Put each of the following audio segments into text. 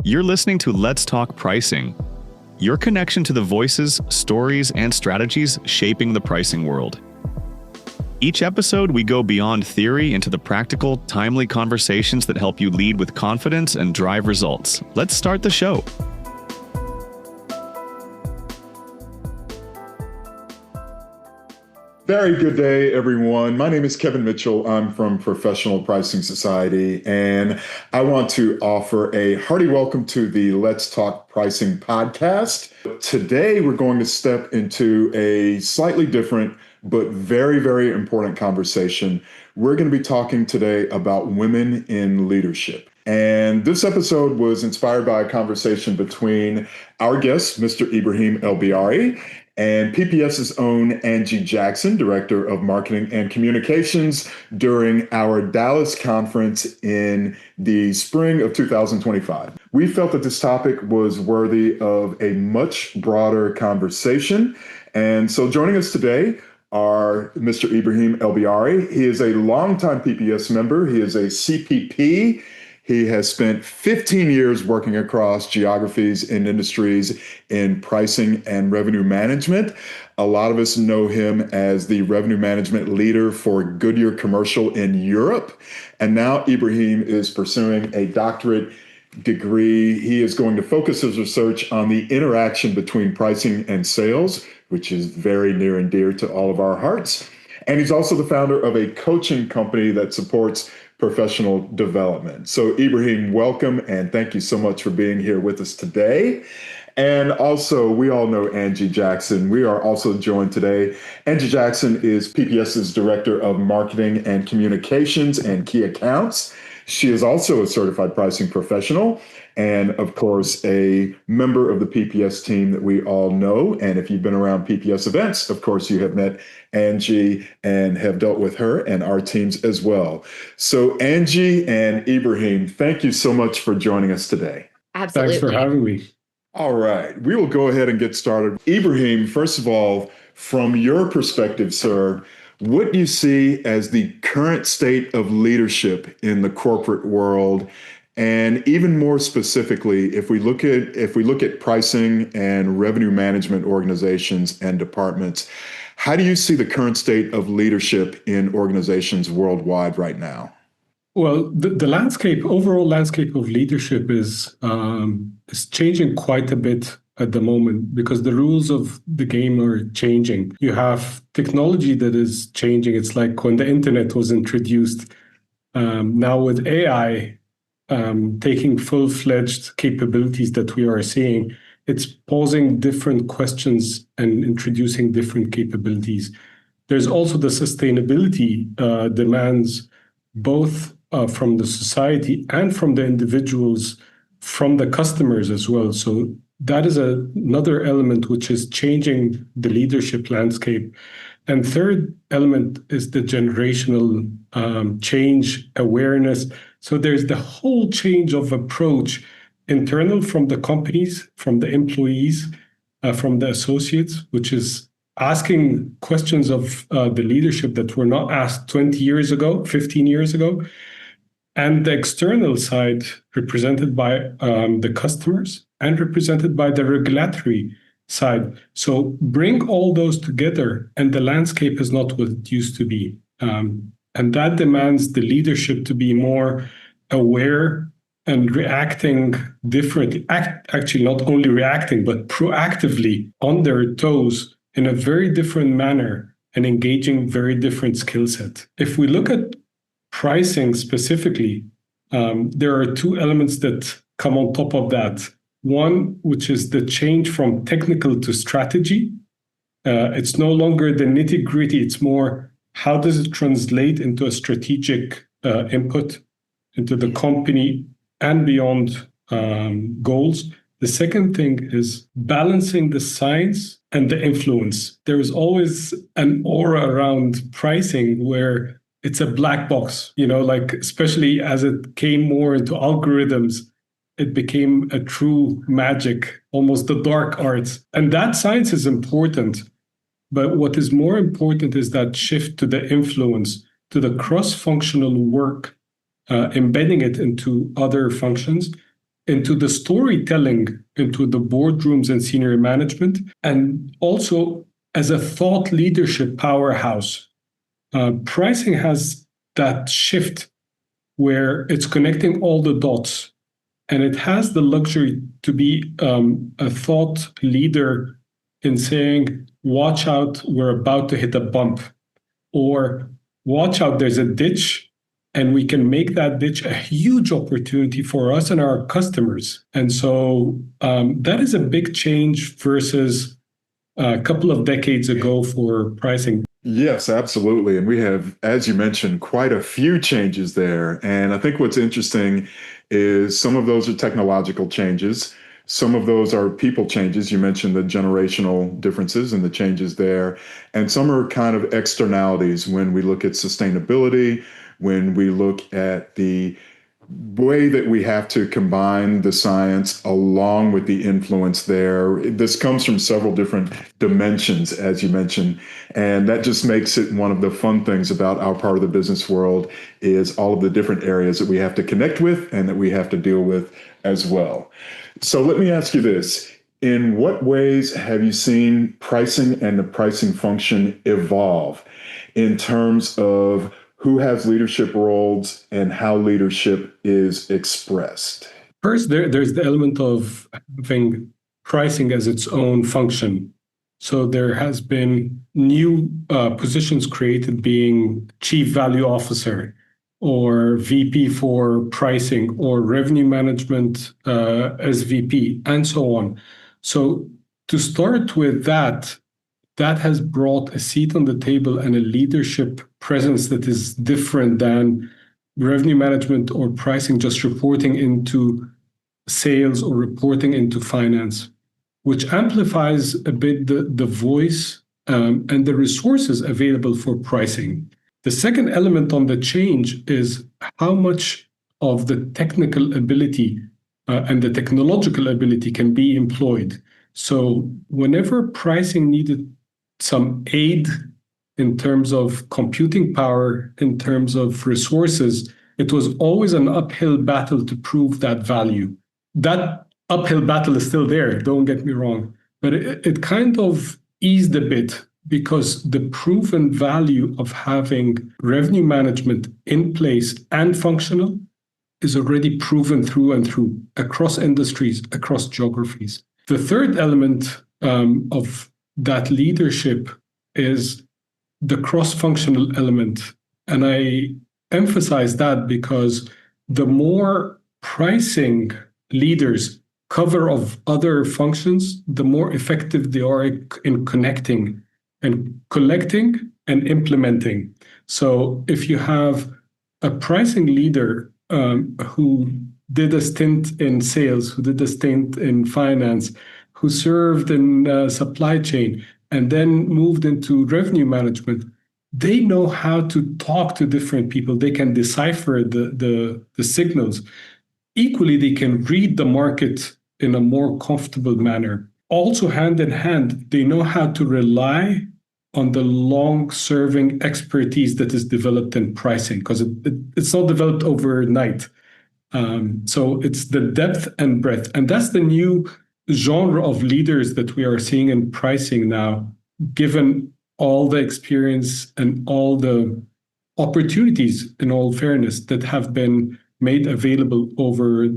You're listening to Let's Talk Pricing, your connection to the voices, stories, and strategies shaping the pricing world. Each episode, we go beyond theory into the practical, timely conversations that help you lead with confidence and drive results. Let's start the show. Very good day, everyone. My name is Kevin Mitchell. I'm from Professional Pricing Society, and I want to offer a hearty welcome to the Let's Talk Pricing podcast. Today, we're going to step into a slightly different but very, very important conversation. We're going to be talking today about women in leadership. And this episode was inspired by a conversation between our guest, Mr. Ebrahim ElEbiary, and PPS's own Angie Jackson, Director of Marketing and Communications, during our Dallas conference in the spring of 2025. We felt that this topic was worthy of a much broader conversation. And so joining us today are Mr. Ebrahim ElEbiary. He is a longtime PPS member. He is a CPP. He has spent 15 years working across geographies and industries in pricing and revenue management. A lot of us know him as the revenue management leader for Goodyear Commercial in Europe. And now Ebrahim is pursuing a doctorate degree. He is going to focus his research on the interaction between pricing and sales, which is very near and dear to all of our hearts. And he's also the founder of a coaching company that supports professional development. So Ebrahim, welcome, and thank you so much for being here with us today. And also, we all know Angie Jackson. We are also joined today. Angie Jackson is PPS's Director of Marketing and Communications and Key Accounts. She is also a certified pricing professional and, of course, a member of the PPS team that we all know. And if you've been around PPS events, of course, you have met Angie and have dealt with her and our teams as well. So Angie and Ebrahim, thank you so much for joining us today. Absolutely. Thanks for having me. All right, we will go ahead and get started. Ebrahim, first of all, from your perspective, sir, what do you see as the current state of leadership in the corporate world? And even more specifically, if we look at pricing and revenue management organizations and departments, how do you see the current state of leadership in organizations worldwide right now? Well, the overall landscape of leadership is changing quite a bit at the moment because the rules of the game are changing. You have technology that is changing. It's like when the internet was introduced. Now with AI taking full-fledged capabilities that we are seeing, it's posing different questions and introducing different capabilities. There's also the sustainability demands both from the society and from the individuals, from the customers as well. So that is another element which is changing the leadership landscape. And third element is the generational change awareness. So there's the whole change of approach, internal from the companies, from the employees, from the associates, which is asking questions of the leadership that were not asked 20 years ago, 15 years ago. And the external side represented by the customers and represented by the regulatory side. So bring all those together and the landscape is not what it used to be. And that demands the leadership to be more aware and reacting differently. Actually, not only reacting, but proactively on their toes in a very different manner and engaging very different skill set. If we look at pricing specifically, there are two elements that come on top of that. One, which is the change from technical to strategy. It's no longer the nitty-gritty. It's more, how does it translate into a strategic input into the company and beyond goals? The second thing is balancing the science and the influence. There is always an aura around pricing where it's a black box, like especially as it came more into algorithms, it became a true magic, almost the dark arts. And that science is important. But what is more important is that shift to the influence, to the cross-functional work, embedding it into other functions into the storytelling, into the boardrooms and senior management, and also as a thought leadership powerhouse. Pricing has that shift where it's connecting all the dots, and it has the luxury to be a thought leader in saying, watch out, we're about to hit a bump, or watch out, there's a ditch, and we can make that ditch a huge opportunity for us and our customers. And so that is a big change versus a couple of decades ago for pricing. Yes, absolutely. And we have, as you mentioned, quite a few changes there. And I think what's interesting is some of those are technological changes. Some of those are people changes. You mentioned the generational differences and the changes there. And some are kind of externalities when we look at sustainability, when we look at the way that we have to combine the science along with the influence there. This comes from several different dimensions, as you mentioned, and that just makes it one of the fun things about our part of the business world is all of the different areas that we have to connect with and that we have to deal with as well. So let me ask you this. In what ways have you seen pricing and the pricing function evolve in terms of who has leadership roles and how leadership is expressed? First, there's the element of having pricing as its own function. So there has been new positions created, being Chief Value Officer or VP for pricing or revenue management as VP and so on. So to start with that has brought a seat on the table and a leadership presence that is different than revenue management or pricing just reporting into sales or reporting into finance, which amplifies a bit the voice and the resources available for pricing. The second element on the change is how much of the technical ability and the technological ability can be employed. So whenever pricing needed some aid in terms of computing power, in terms of resources, it was always an uphill battle to prove that value. That uphill battle is still there, don't get me wrong, but it kind of eased a bit because the proven value of having revenue management in place and functional is already proven through and through across industries, across geographies. The third element of that leadership is the cross-functional element. And I emphasize that because the more pricing leaders cover of other functions, the more effective they are in connecting and collecting and implementing. So if you have a pricing leader who did a stint in sales, who did a stint in finance, who served in supply chain, and then moved into revenue management, they know how to talk to different people. They can decipher the signals. Equally, they can read the market in a more comfortable manner. Also, hand in hand, they know how to rely on the long-serving expertise that is developed in pricing, because it's not developed overnight. So it's the depth and breadth. And that's the new genre of leaders that we are seeing in pricing now, given all the experience and all the opportunities, in all fairness, that have been made available over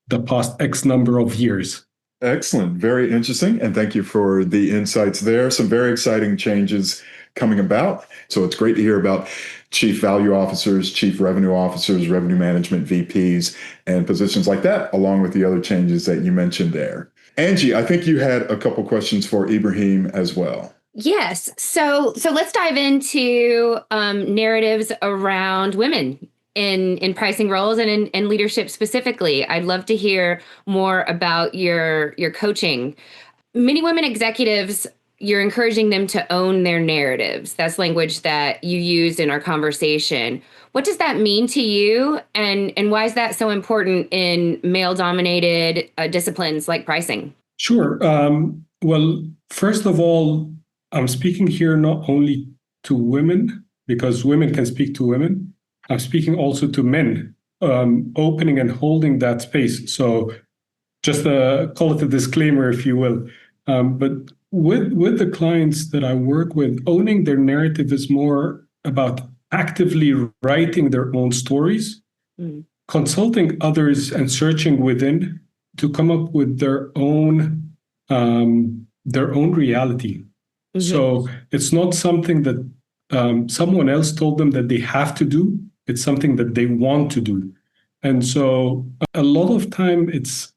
the past X number of years. Excellent. Very interesting. And thank you for the insights there. Some very exciting changes coming about. So it's great to hear about chief value officers, chief revenue officers, revenue management VPs, and positions like that, along with the other changes that you mentioned there. Angie, I think you had a couple questions for Ebrahim as well. Yes. So let's dive into narratives around women in pricing roles and in leadership specifically. I'd love to hear more about your coaching. Many women executives, you're encouraging them to own their narratives. That's language that you used in our conversation. What does that mean to you? And why is that so important in male-dominated disciplines like pricing? Sure. Well, first of all, I'm speaking here not only to women, because women can speak to women. I'm speaking also to men, opening and holding that space. So just call it a disclaimer, if you will. But with the clients that I work with, owning their narrative is more about actively writing their own stories, consulting others, and searching within to come up with their own reality. So it's not something that someone else told them that they have to do. It's something that they want to do. And so a lot of time it's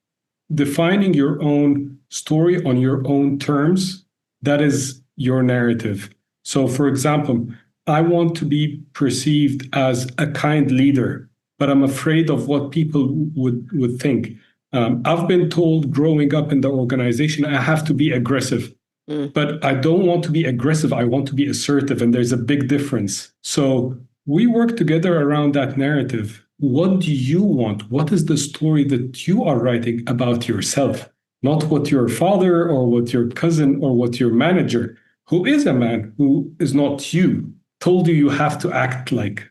defining your own story on your own terms. That is your narrative. So for example, I want to be perceived as a kind leader, but I'm afraid of what people would think. I've been told growing up in the organization, I have to be aggressive. But I don't want to be aggressive. I want to be assertive. And there's a big difference. So we work together around that narrative. What do you want? What is the story that you are writing about yourself? Not what your father or what your cousin or what your manager, who is a man, who is not you, told you have to act like.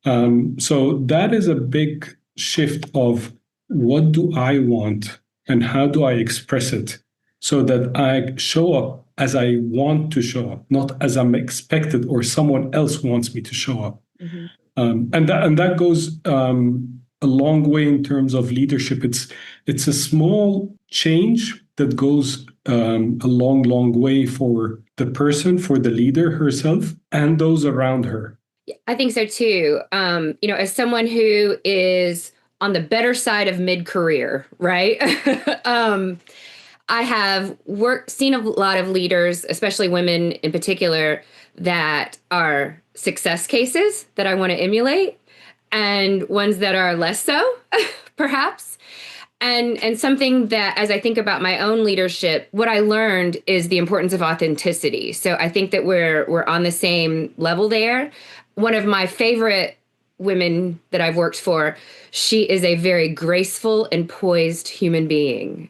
So that is a big shift of what do I want and how do I express it? So that I show up as I want to show up, not as I'm expected or someone else wants me to show up. And that goes a long way in terms of leadership. It's a small change that goes a long way for the person, for the leader herself, and those around her. I think so too. As someone who is on the better side of mid-career, right? I have seen a lot of leaders, especially women in particular, that are success cases that I want to emulate, and ones that are less so, perhaps. And something that, as I think about my own leadership, what I learned is the importance of authenticity. So I think that we're on the same level there. One of my favorite women that I've worked for, she is a very graceful and poised human being.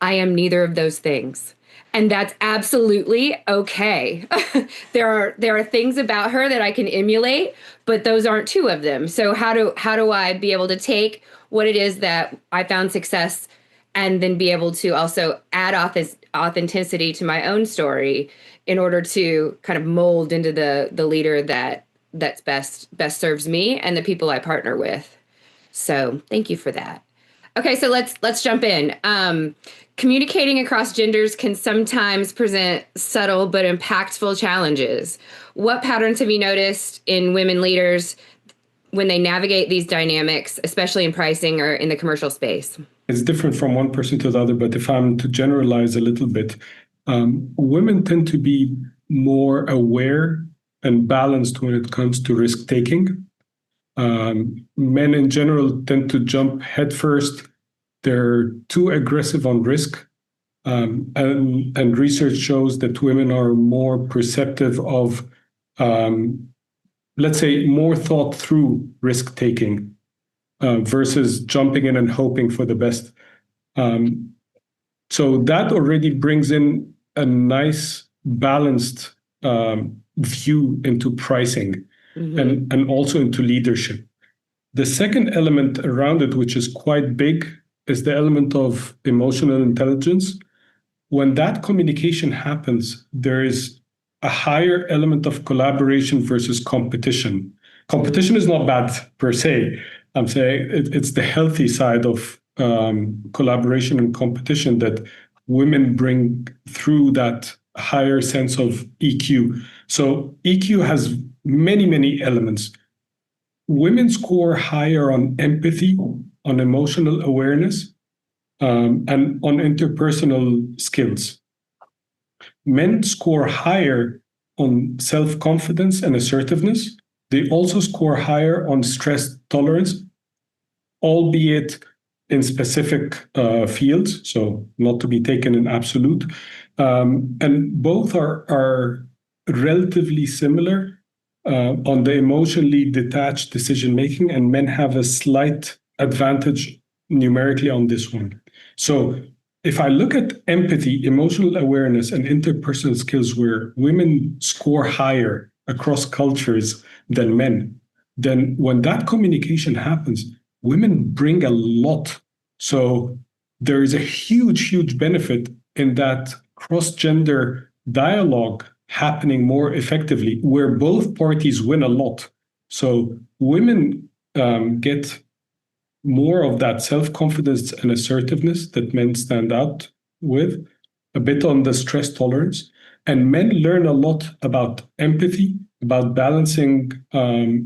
I am neither of those things. And that's absolutely okay. There are things about her that I can emulate, but those aren't two of them. So how do I be able to take what it is that I found success and then be able to also add authenticity to my own story in order to kind of mold into the leader that's best serves me and the people I partner with. So thank you for that. Okay, so let's jump in. Communicating across genders can sometimes present subtle but impactful challenges. What patterns have you noticed in women leaders when they navigate these dynamics, especially in pricing or in the commercial space? It's different from one person to the other, but if I'm to generalize a little bit, women tend to be more aware and balanced when it comes to risk taking. Men in general tend to jump headfirst. They're too aggressive on risk. And research shows that women are more perceptive of, let's say, more thought through risk taking versus jumping in and hoping for the best. So that already brings in a nice balanced view into pricing and also into leadership. The second element around it, which is quite big, is the element of emotional intelligence. When that communication happens, there is a higher element of collaboration versus competition. Competition is not bad per se. I'm saying it's the healthy side of collaboration and competition that women bring through that higher sense of EQ. So EQ has many elements. Women score higher on empathy, on emotional awareness, and on interpersonal skills. Men score higher on self-confidence and assertiveness. They also score higher on stress tolerance, albeit in specific fields, so not to be taken in absolute. And both are relatively similar on the emotionally detached decision-making, and men have a slight advantage numerically on this one. So if I look at empathy, emotional awareness, and interpersonal skills where women score higher across cultures than men, then when that communication happens, women bring a lot. So there is a huge benefit in that cross-gender dialogue happening more effectively, where both parties win a lot. So women get more of that self-confidence and assertiveness that men stand out with, a bit on the stress tolerance. And men learn a lot about empathy, about balancing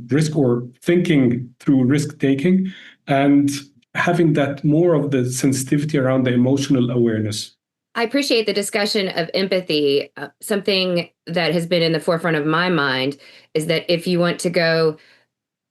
risk or thinking through risk-taking, and having that more of the sensitivity around the emotional awareness. I appreciate the discussion of empathy. Something that has been in the forefront of my mind is that if you want to go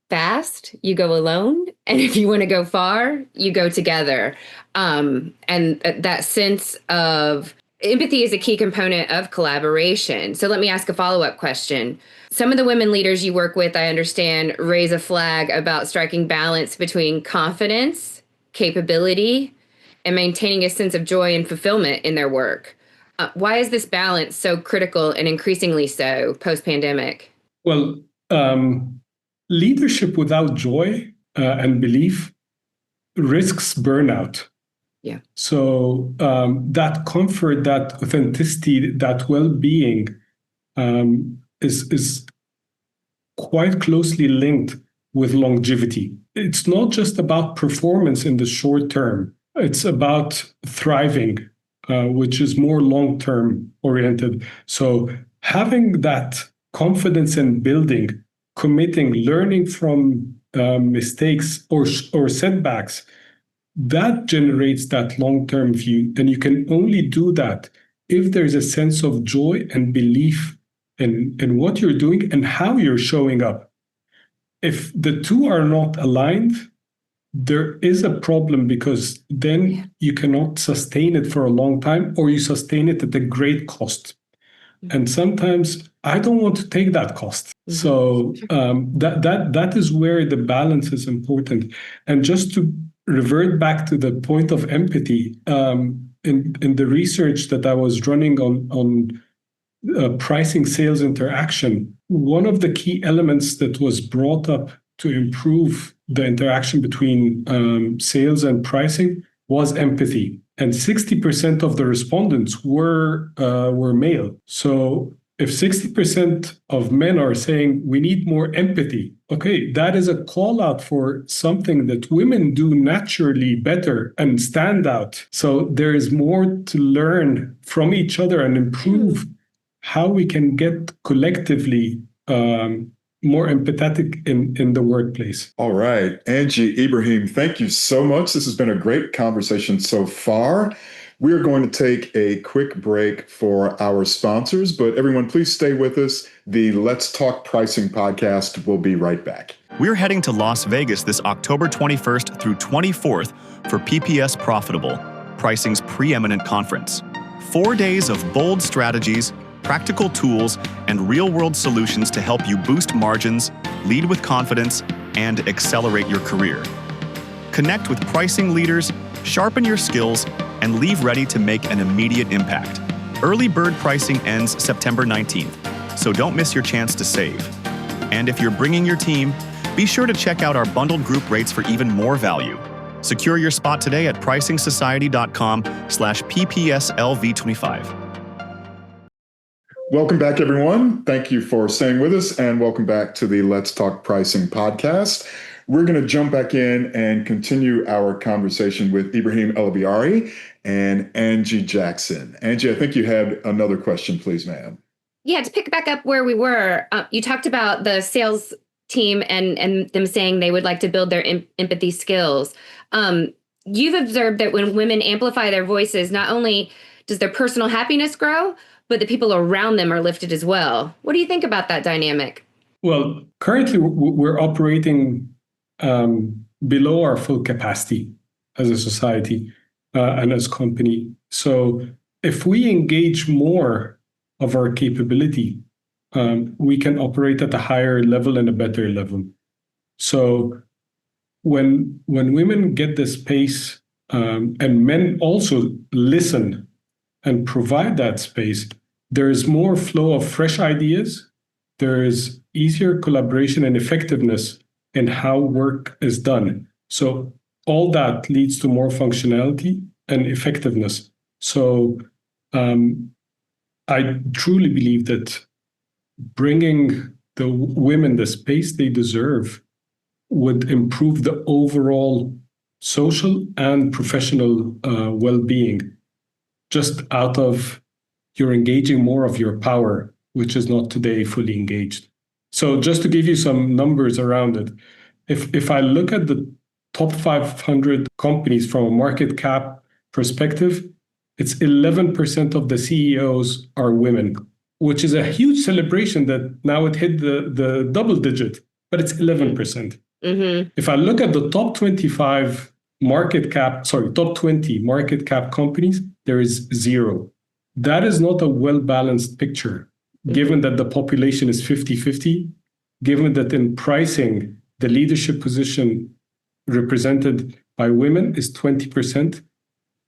fast, you go alone. And if you want to go far, you go together. And that sense of empathy is a key component of collaboration. So let me ask a follow-up question. Some of the women leaders you work with, I understand, raise a flag about striking balance between confidence, capability, and maintaining a sense of joy and fulfillment in their work. Why is this balance so critical and increasingly so post-pandemic? Well, leadership without joy and belief risks burnout. Yeah. So that comfort, that authenticity, that well-being is quite closely linked with longevity. It's not just about performance in the short term. It's about thriving, which is more long-term oriented. So having that confidence in building, committing, learning from mistakes or setbacks, that generates that long-term view. And you can only do that if there's a sense of joy and belief in what you're doing and how you're showing up. If the two are not aligned, there is a problem, because then you cannot sustain it for a long time, or you sustain it at a great cost. And sometimes I don't want to take that cost. So that is where the balance is important. And just to revert back to the point of empathy, in the research that I was running on pricing sales interaction, one of the key elements that was brought up to improve the interaction between sales and pricing was empathy. And 60% of the respondents were male. So if 60% of men are saying we need more empathy, okay, that is a call out for something that women do naturally better and stand out. So there is more to learn from each other and improve how we can get collectively more empathetic in the workplace. All right. Angie, Ebrahim, thank you so much. This has been a great conversation so far. We are going to take a quick break for our sponsors, but everyone, please stay with us. The Let's Talk Pricing podcast will be right back. We're heading to Las Vegas this October 21st through 24th for PPS Profitable, pricing's preeminent conference. 4 days of bold strategies, practical tools, and real-world solutions to help you boost margins, lead with confidence, and accelerate your career. Connect with pricing leaders, sharpen your skills, and leave ready to make an immediate impact. Early bird pricing ends September 19th, so don't miss your chance to save. And if you're bringing your team, be sure to check out our bundled group rates for even more value. Secure your spot today at pricingsociety.com/PPSLV25. Welcome back, everyone. Thank you for staying with us, and welcome back to the Let's Talk Pricing podcast. We're going to jump back in and continue our conversation with Ebrahim ElEbiary and Angie Jackson. Angie, I think you had another question, please, ma'am. Yeah, to pick back up where we were, you talked about the sales team and them saying they would like to build their empathy skills. You've observed that when women amplify their voices, not only does their personal happiness grow, but the people around them are lifted as well. What do you think about that dynamic? Well, currently we're operating below our full capacity as a society and as a company. So if we engage more of our capability, we can operate at a higher level and a better level. So when women get the space and men also listen and provide that space, there is more flow of fresh ideas. There is easier collaboration and effectiveness in how work is done. So all that leads to more functionality and effectiveness. So I truly believe that bringing the women the space they deserve would improve the overall social and professional well-being, just out of you're engaging more of your power, which is not today fully engaged. So just to give you some numbers around it, if I look at the top 500 companies from a market cap perspective, it's 11% of the CEOs are women, which is a huge celebration that now it hit the double digit, but it's 11%. Mm-hmm. If I look at the top 20 market cap companies, there is 0. That is not a well-balanced picture, given that the population is 50-50, given that in pricing, the leadership position represented by women is 20%,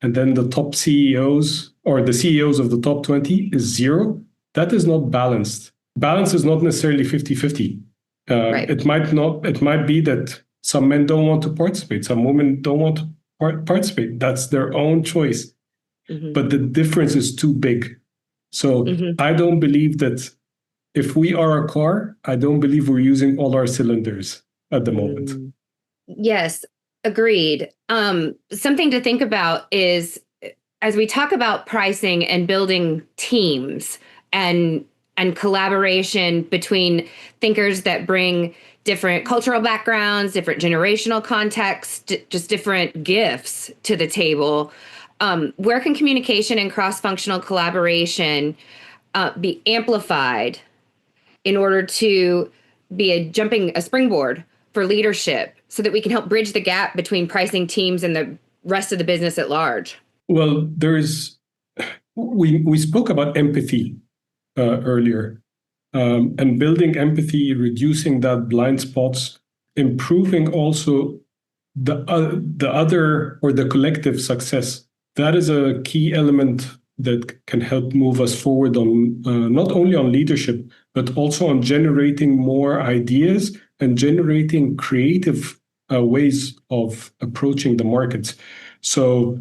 and then the top CEOs or the CEOs of the top 20 is 0. That is not balanced. Balance is not necessarily 50-50. Right. It might be that some men don't want to participate, some women don't want to participate. That's their own choice. Mm-hmm. But the difference is too big. So I don't believe that if we are a car, I don't believe we're using all our cylinders at the moment. Yes, agreed. Something to think about is as we talk about pricing and building teams and collaboration between thinkers that bring different cultural backgrounds, different generational contexts, just different gifts to the table. Where can communication and cross-functional collaboration be amplified in order to be a springboard for leadership so that we can help bridge the gap between pricing teams and the rest of the business at large? Well, we spoke about empathy earlier, and building empathy, reducing that blind spots, improving also the other or the collective success. That is a key element that can help move us forward on not only on leadership, but also on generating more ideas and generating creative ways of approaching the markets. So,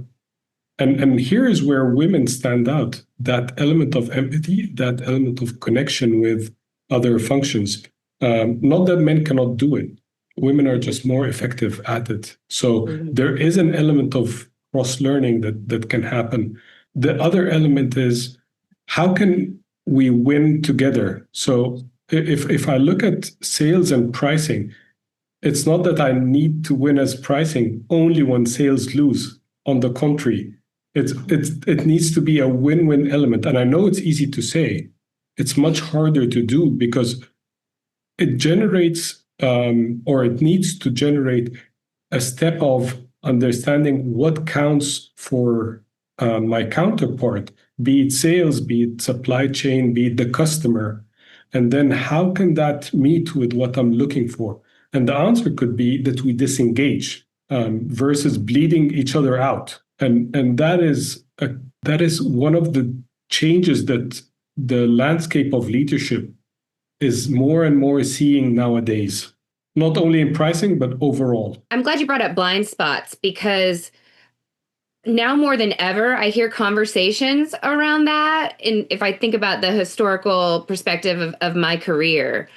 and here is where women stand out, that element of empathy, that element of connection with other functions. Not that men cannot do it. Women are just more effective at it. So there is an element of cross-learning that can happen. The other element is, how can we win together? So if I look at sales and pricing, it's not that I need to win as pricing only when sales lose. On the contrary, it needs to be a win-win element. And I know it's easy to say. It's much harder to do because it generates or it needs to generate a step of understanding what counts for my counterpart, be it sales, be it supply chain, be it the customer. And then how can that meet with what I'm looking for? And the answer could be that we disengage versus bleeding each other out. And that is one of the changes that the landscape of leadership is more and more seeing nowadays, not only in pricing, but overall. I'm glad you brought up blind spots, because now more than ever, I hear conversations around that. And if I think about the historical perspective of my career,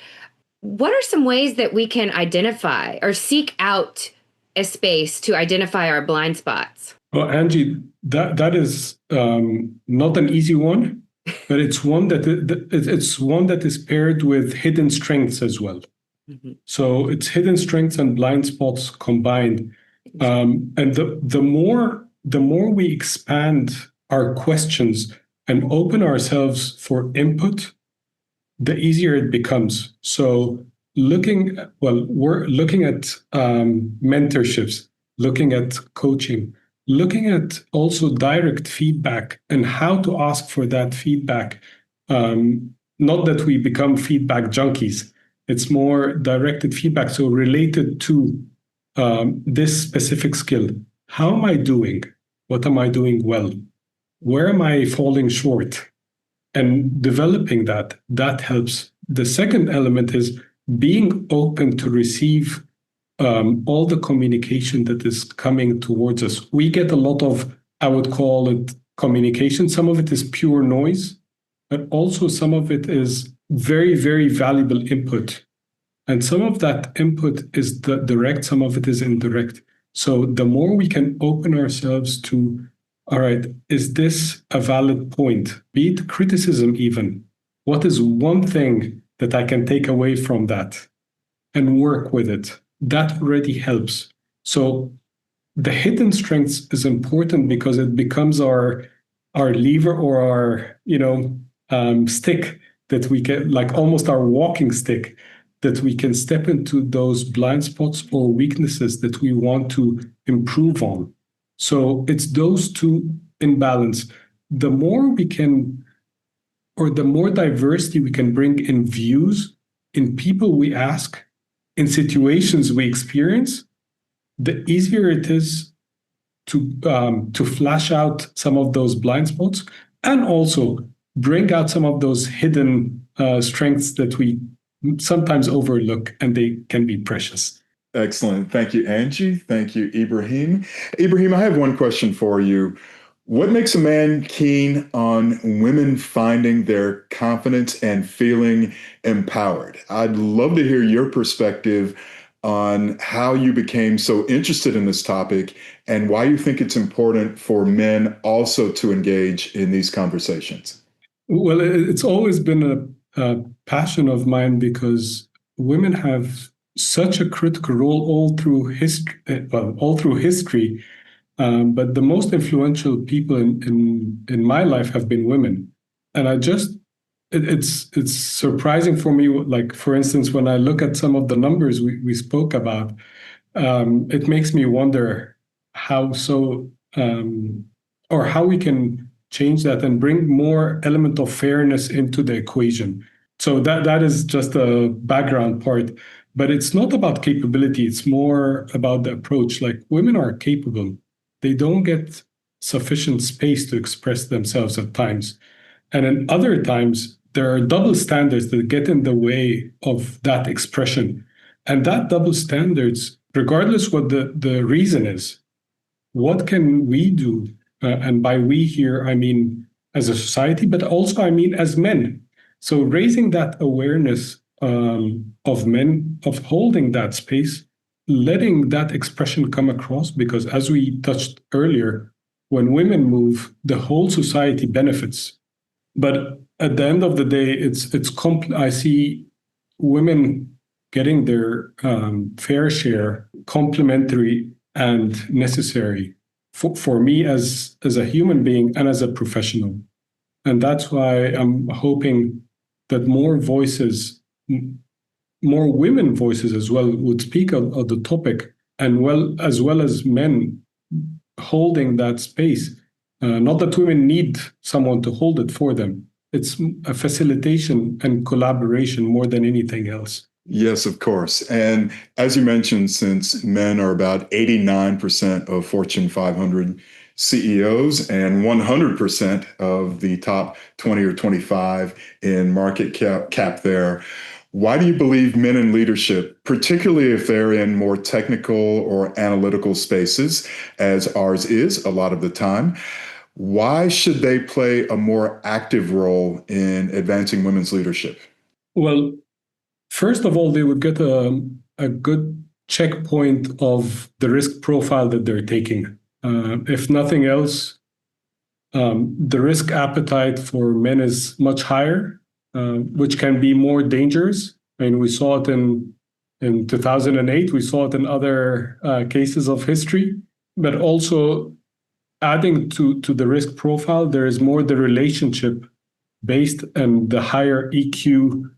what are some ways that we can identify or seek out a space to identify our blind spots? Well, Angie, that is not an easy one, but it's one that is paired with hidden strengths as well. Mm-hmm. So it's hidden strengths and blind spots combined. And the more we expand our questions and open ourselves for input, the easier it becomes. So we're looking at mentorships, looking at coaching, looking at also direct feedback and how to ask for that feedback. Not that we become feedback junkies. It's more directed feedback, so related to this specific skill. How am I doing? What am I doing well? Where am I falling short? And developing that helps. The second element is being open to receive all the communication that is coming towards us. We get a lot of I would call it communication. Some of it is pure noise, but also some of it is very, very valuable input. And some of that input is direct, some of it is indirect. So the more we can open ourselves to, all right, is this a valid point? Be it criticism even. What is one thing that I can take away from that and work with it? That already helps. So the hidden strengths is important because it becomes our lever or our stick that we can, like almost our walking stick, that we can step into those blind spots or weaknesses that we want to improve on. So it's those two in balance. The more we can, or the more diversity we can bring in views, in people we ask, in situations we experience, the easier it is to flash out some of those blind spots and also bring out some of those hidden strengths that we sometimes overlook, and they can be precious. Excellent. Thank you, Angie. Thank you, Ebrahim. Ebrahim, I have one question for you. What makes a man keen on women finding their confidence and feeling empowered? I'd love to hear your perspective on how you became so interested in this topic and why you think it's important for men also to engage in these conversations. Well, it's always been a passion of mine because women have such a critical role all through history. But the most influential people in my life have been women, and it's surprising for me. Like, for instance, when I look at some of the numbers we spoke about, it makes me wonder how so, or how we can change that and bring more element of fairness into the equation. So that is just a background part, but it's not about capability. It's more about the approach. Like, women are capable. They don't get sufficient space to express themselves at times. And in other times, there are double standards that get in the way of that expression. And that double standards, regardless what the reason is, what can we do? And by we here, I mean as a society, but also I mean as men. So raising that awareness of men, of holding that space, letting that expression come across, because as we touched earlier, when women move, the whole society benefits. But at the end of the day, I see women getting their fair share, complementary and necessary for me as a human being and as a professional. And that's why I'm hoping that more women voices as well would speak of the topic, and as well as men holding that space. Not that women need someone to hold it for them. It's a facilitation and collaboration more than anything else. Yes, of course. And as you mentioned, since men are about 89% of Fortune 500 CEOs and 100% of the top 20 or 25 in market cap there, why do you believe men in leadership, particularly if they're in more technical or analytical spaces, as ours is a lot of the time, why should they play a more active role in advancing women's leadership? Well, first of all, they would get a good checkpoint of the risk profile that they're taking. If nothing else, the risk appetite for men is much higher, which can be more dangerous. I mean, we saw it in 2008. We saw it in other cases of history. But also, adding to the risk profile, there is more the relationship based and the higher EQ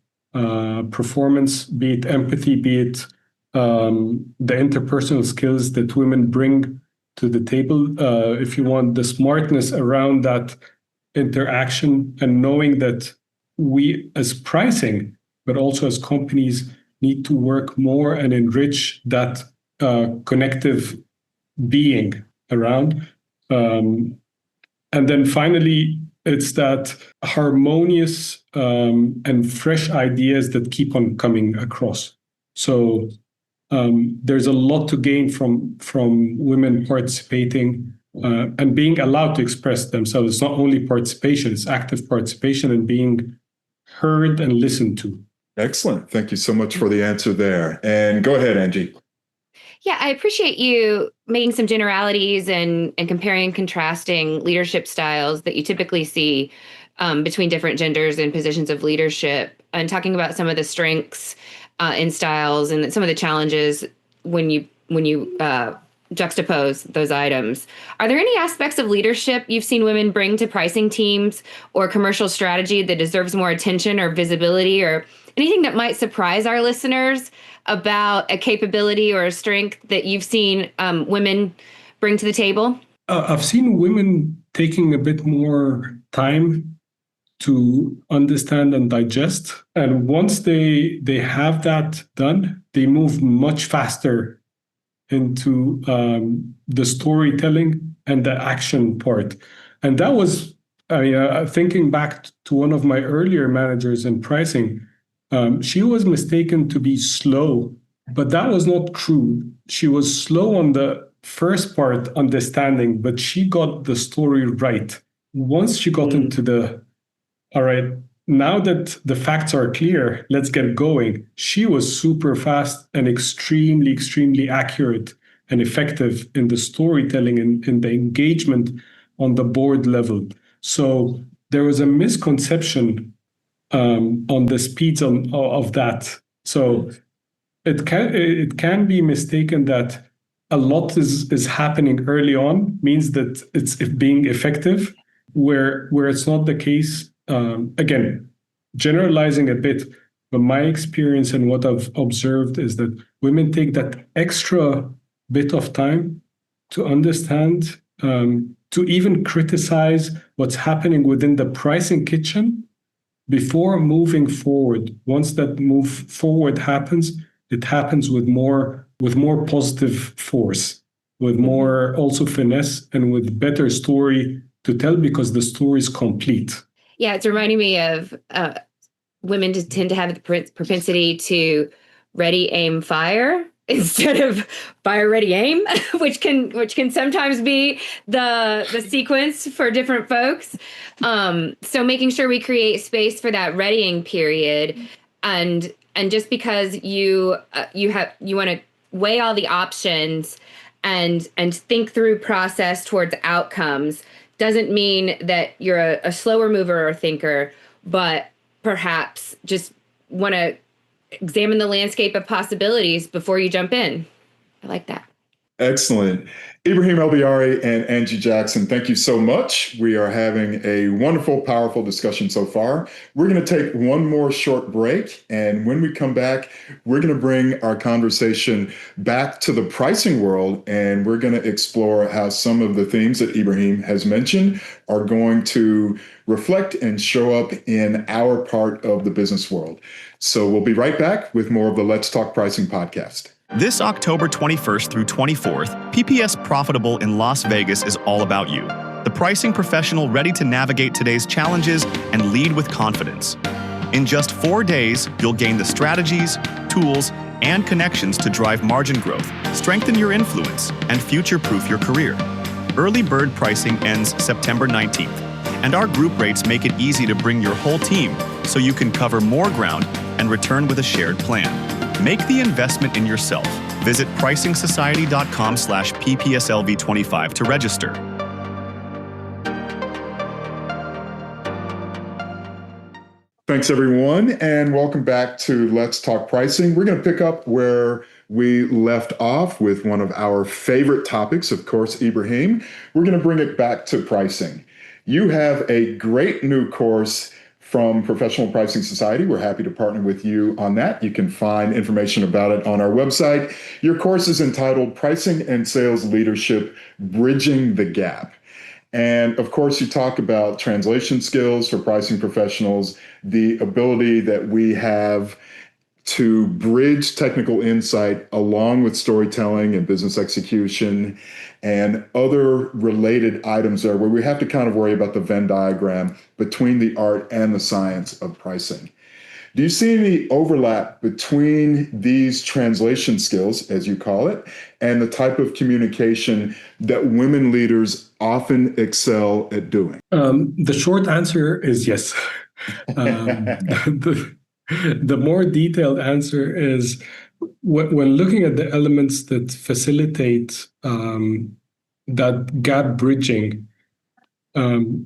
performance, be it empathy, be it the interpersonal skills that women bring to the table. If you want, the smartness around that interaction, and knowing that we as pricing, but also as companies, need to work more and enrich that connective being around. And then finally, it's that harmonious and fresh ideas that keep on coming across. So there's a lot to gain from women participating and being allowed to express themselves. It's not only participation, it's active participation and being heard and listened to. Excellent. Thank you so much for the answer there. And go ahead, Angie. Yeah, I appreciate you making some generalities and comparing and contrasting leadership styles that you typically see between different genders and positions of leadership, and talking about some of the strengths in styles and some of the challenges when you juxtapose those items. Are there any aspects of leadership you've seen women bring to pricing teams or commercial strategy that deserves more attention or visibility, or anything that might surprise our listeners about a capability or a strength that you've seen women bring to the table? I've seen women taking a bit more time to understand and digest. And once they have that done, they move much faster into the storytelling and the action part. And that was, thinking back to one of my earlier managers in pricing, she was mistaken to be slow, but that was not true. She was slow on the first part, understanding, but she got the story right. Once she got into all right, now that the facts are clear, let's get going. She was super fast and extremely, extremely accurate and effective in the storytelling and in the engagement on the board level. So there was a misconception on the speeds of that. So it can be mistaken that a lot is happening early on, means that it's being effective, where it's not the case. Again, generalizing a bit, but my experience and what I've observed is that women take that extra bit of time to understand, to even criticize what's happening within the pricing kitchen before moving forward. Once that move forward happens, it happens with more positive force, with more also finesse, and with better story to tell, because the story is complete. Yeah, it's reminding me of women tend to have the propensity to ready, aim, fire instead of fire, ready, aim, which can sometimes be the sequence for different folks. So making sure we create space for that readying period, and just because you want to weigh all the options and think through process towards outcomes doesn't mean that you're a slower mover or thinker, but perhaps just want to examine the landscape of possibilities before you jump in. I like that. Excellent. Ebrahim ElEbiary and Angie Jackson, thank you so much. We are having a wonderful, powerful discussion so far. We're going to take one more short break. And when we come back, we're going to bring our conversation back to the pricing world. And we're going to explore how some of the themes that Ebrahim has mentioned are going to reflect and show up in our part of the business world. So we'll be right back with more of the Let's Talk Pricing podcast. This October 21st through 24th, PPS Profitable in Las Vegas is all about you, the pricing professional ready to navigate today's challenges and lead with confidence. In just 4 days, you'll gain the strategies, tools, and connections to drive margin growth, strengthen your influence, and future-proof your career. Early bird pricing ends September 19th, and our group rates make it easy to bring your whole team so you can cover more ground and return with a shared plan. Make the investment in yourself. Visit pricingsociety.com/PPSLV25 to register. Thanks, everyone, and welcome back to Let's Talk Pricing. We're going to pick up where we left off with one of our favorite topics, of course, Ebrahim. We're going to bring it back to pricing. You have a great new course from Professional Pricing Society. We're happy to partner with you on that. You can find information about it on our website. Your course is entitled Pricing and Sales Leadership, Bridging the Gap. And of course, you talk about translation skills for pricing professionals, the ability that we have to bridge technical insight along with storytelling and business execution and other related items there, where we have to kind of worry about the Venn diagram between the art and the science of pricing. Do you see any overlap between these translation skills, as you call it, and the type of communication that women leaders often excel at doing? The short answer is yes. The more detailed answer is when looking at the elements that facilitate that gap bridging,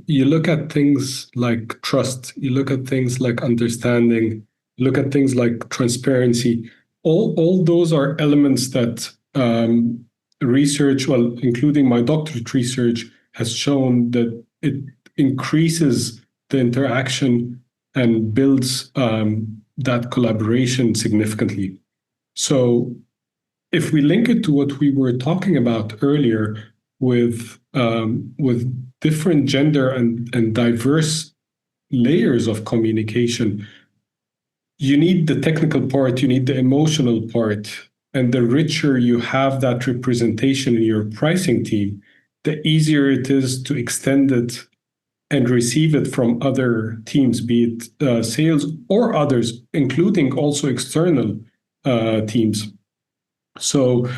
you look at things like trust, you look at things like understanding, you look at things like transparency. All those are elements that research, well, including my doctorate research, has shown that it increases the interaction and builds that collaboration significantly. So if we link it to what we were talking about earlier with different gender and diverse layers of communication, you need the technical part, you need the emotional part, and the richer you have that representation in your pricing team, the easier it is to extend it and receive it from other teams, be it sales or others, including also external teams. So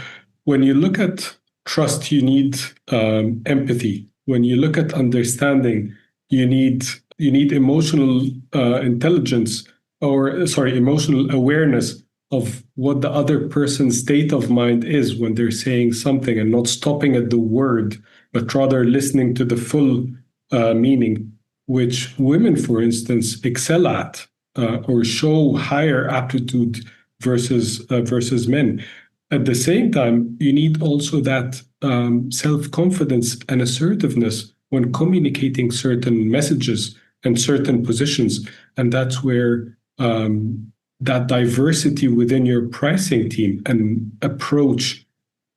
when you look at trust, you need empathy. When you look at understanding, you need emotional intelligence, or emotional awareness of what the other person's state of mind is when they're saying something, and not stopping at the word, but rather listening to the full meaning, which women, for instance, excel at or show higher aptitude versus men. At the same time, you need also that self-confidence and assertiveness when communicating certain messages and certain positions. And that's where that diversity within your pricing team and approach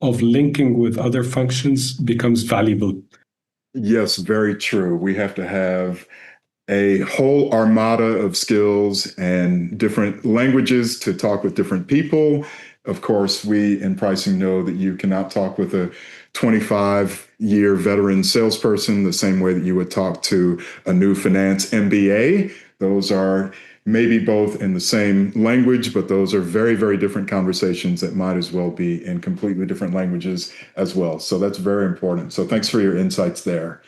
of linking with other functions becomes valuable. Yes, very true. We have to have a whole armada of skills and different languages to talk with different people. Of course, we in pricing know that you cannot talk with a 25-year veteran salesperson the same way that you would talk to a new finance MBA. Those are maybe both in the same language, but those are very, very different conversations that might as well be in completely different languages as well. So that's very important. So thanks for your insights there.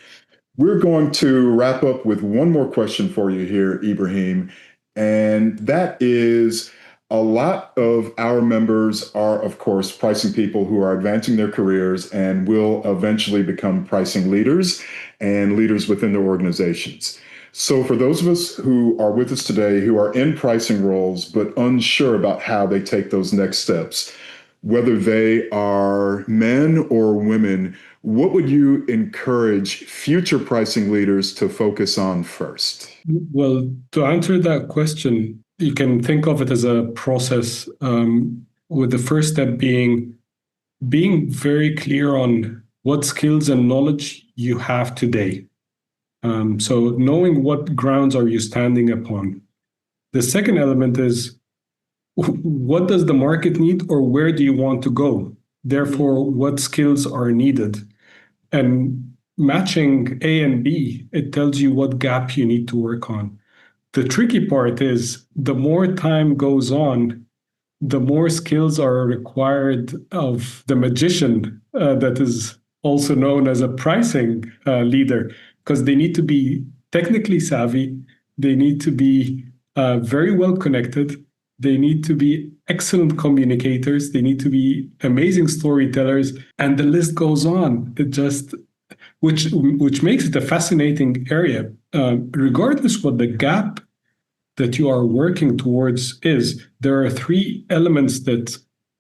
We're going to wrap up with one more question for you here, Ebrahim, and that is, a lot of our members are, of course, pricing people who are advancing their careers and will eventually become pricing leaders and leaders within their organizations. So for those of us who are with us today who are in pricing roles but unsure about how they take those next steps, whether they are men or women, what would you encourage future pricing leaders to focus on first? Well, to answer that question, you can think of it as a process, with the first step being very clear on what skills and knowledge you have today. So knowing what grounds are you standing upon. The second element is, what does the market need, or where do you want to go? Therefore, what skills are needed? And matching A and B, it tells you what gap you need to work on. The tricky part is, the more time goes on, the more skills are required of the magician that is also known as a pricing leader, because they need to be technically savvy, they need to be very well connected, they need to be excellent communicators, they need to be amazing storytellers, and the list goes on. It just, which makes it a fascinating area. Regardless what the gap that you are working towards is, there are three elements that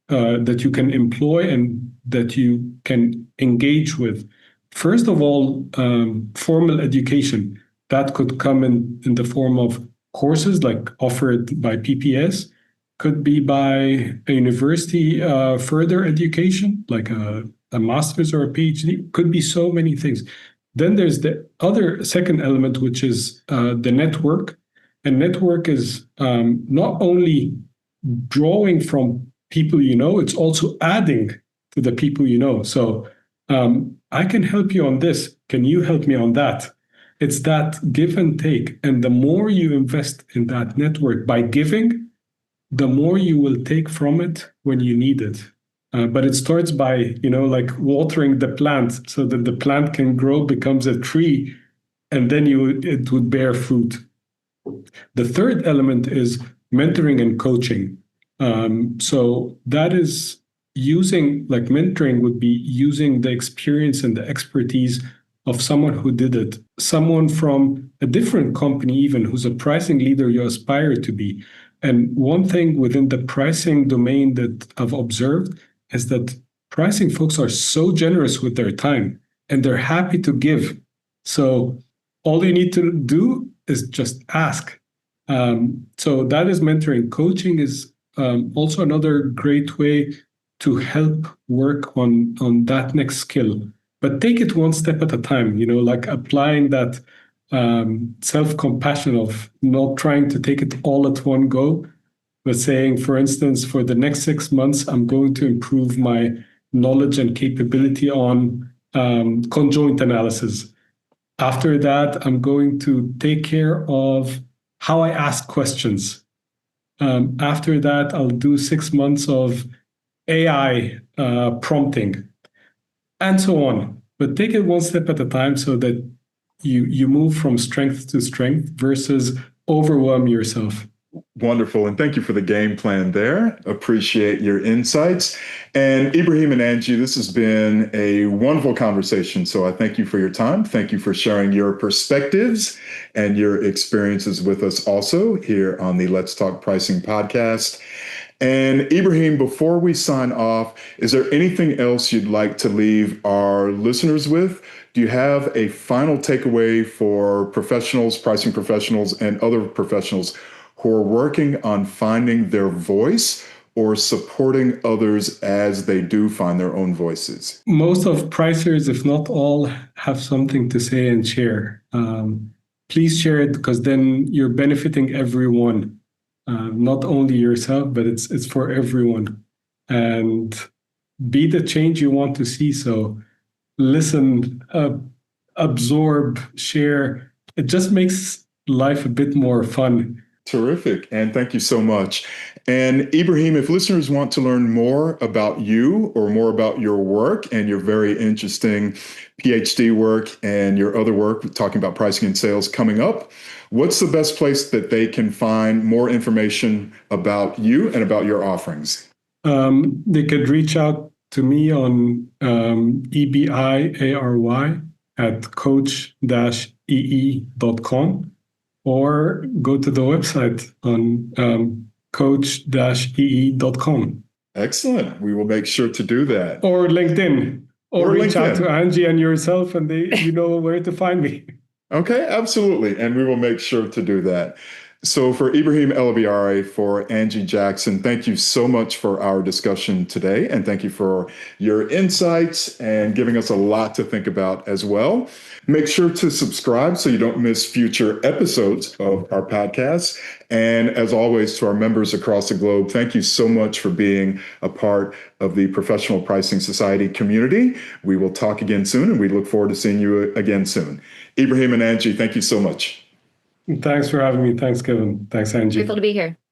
you can employ and that you can engage with. First of all, formal education. That could come in the form of courses like offered by PPS, could be by a university further education, like a master's or a PhD, could be so many things. Then there's the other second element, which is the network. And network is not only drawing from people you know, it's also adding to the people you know. So I can help you on this. Can you help me on that? It's that give and take. And the more you invest in that network by giving, the more you will take from it when you need it. But it starts by, like watering the plant so that the plant can grow, becomes a tree, and then it would bear fruit. The third element is mentoring and coaching. So that is using, like mentoring would be using the experience and the expertise of someone who did it, someone from a different company even, who's a pricing leader you aspire to be. And one thing within the pricing domain that I've observed is that pricing folks are so generous with their time and they're happy to give. So all you need to do is just ask. So that is mentoring. Coaching is also another great way to help work on that next skill. But take it one step at a time, like applying that self-compassion of not trying to take it all at one go, but saying, for instance, for the next 6 months, I'm going to improve my knowledge and capability on conjoint analysis. After that, I'm going to take care of how I ask questions. After that, I'll do 6 months of AI prompting, and so on. But take it one step at a time so that you move from strength to strength versus overwhelm yourself. Wonderful. And thank you for the game plan there. Appreciate your insights. And Ebrahim and Angie, this has been a wonderful conversation. So I thank you for your time. Thank you for sharing your perspectives and your experiences with us also here on the Let's Talk Pricing podcast. And Ebrahim, before we sign off, is there anything else you'd like to leave our listeners with? Do you have a final takeaway for professionals, pricing professionals, and other professionals who are working on finding their voice or supporting others as they do find their own voices? Most of pricers, if not all, have something to say and share. Please share it, because then you're benefiting everyone. Not only yourself, but it's for everyone. And be the change you want to see. So listen, absorb, share. It just makes life a bit more fun. Terrific. And thank you so much. And Ebrahim, if listeners want to learn more about you or more about your work and your very interesting PhD work and your other work talking about pricing and sales coming up, what's the best place that they can find more information about you and about your offerings? They could reach out to me on EBIARY at coach-ee.com, or go to the website on coach-ee.com. Excellent. We will make sure to do that. Or LinkedIn. Or reach out to Angie and yourself, and you know where to find me. Okay, absolutely. And we will make sure to do that. So for Ebrahim ElEbiary, for Angie Jackson, thank you so much for our discussion today. And thank you for your insights and giving us a lot to think about as well. Make sure to subscribe so you don't miss future episodes of our podcast. And as always, to our members across the globe, thank you so much for being a part of the Professional Pricing Society community. We will talk again soon, and we look forward to seeing you again soon. Ebrahim and Angie, thank you so much. Thanks for having me. Thanks, Kevin. Thanks, Angie. Grateful to be here.